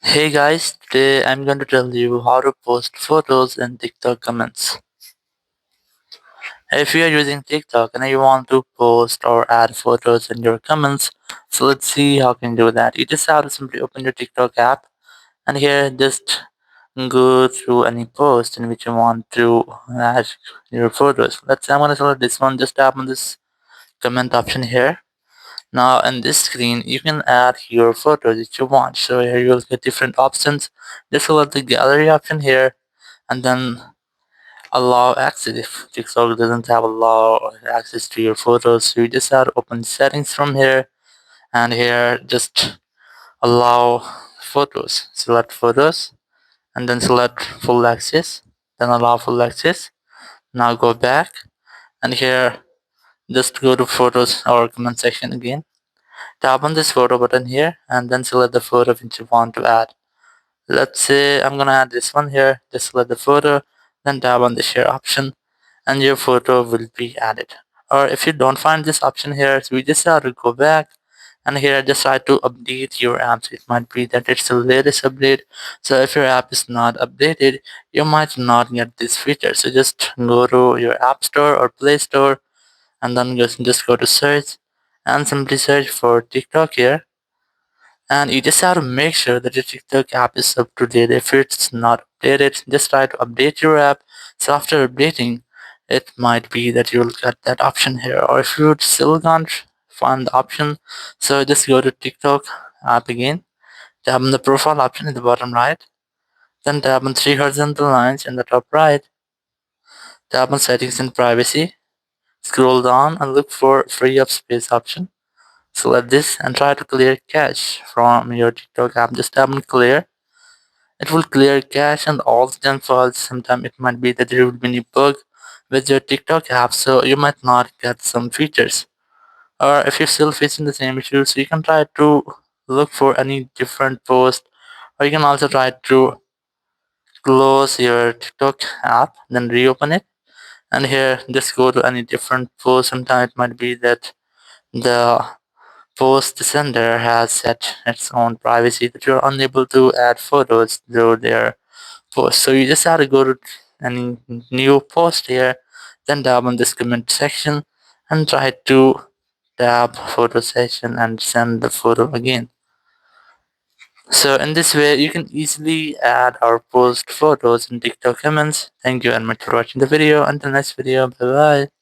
Hey guys, today I'm going to tell you how to post photos in TikTok comments. If you are using TikTok and you want to post or add photos in your comments, so let's see how can you do that. You just have to simply open your TikTok app and here just go through any post in which you want to add your photos. Let's say I'm going to select this one, just tap on this comment option here. Now in this screen, you can add your photos if you want. So here you'll get different options. Just select the gallery option here and then allow access. If TikTok doesn't have allow access to your photos, so you just have to open settings from here and here just allow photos. Select photos and then select full access, then allow full access. Now go back and here just go to photos or comment section again. Tap on this photo button here and then select the photo which you want to add. Let's say I'm gonna add this one here. Just select the photo, then tap on the share option and your photo will be added. Or if you don't find this option here, so we just have to go back and here just try to update your app. So it might be that it's the latest update. So if your app is not updated, you might not get this feature. So just go to your app store or play store and then just go to search and simply search for TikTok here, and you just have to make sure that your TikTok app is up to date. If it's not updated, just try to update your app. So after updating, it might be that you'll get that option here. Or if you still can't find the option, so just go to TikTok app again, tap on the profile option in the bottom right, then tap on three horizontal lines in the top right, tap on settings and privacy, scroll down and look for free up space option. Select this and try to clear cache from your TikTok app. Just tap on clear. It will clear cache and all the junk files. Sometimes it might be that there will be any bug with your TikTok app, so you might not get some features. Or if you're still facing the same issues, you can try to look for any different post, or you can also try to close your TikTok app, then reopen it. And here, just go to any different post. Sometimes it might be that the post sender has set its own privacy that you're unable to add photos to their post. So you just have to go to any new post here, then tap on this comment section and try to tap photo section and send the photo again. So in this way, you can easily add or post photos in TikTok comments. Thank you very much for watching the video. Until next video, bye bye.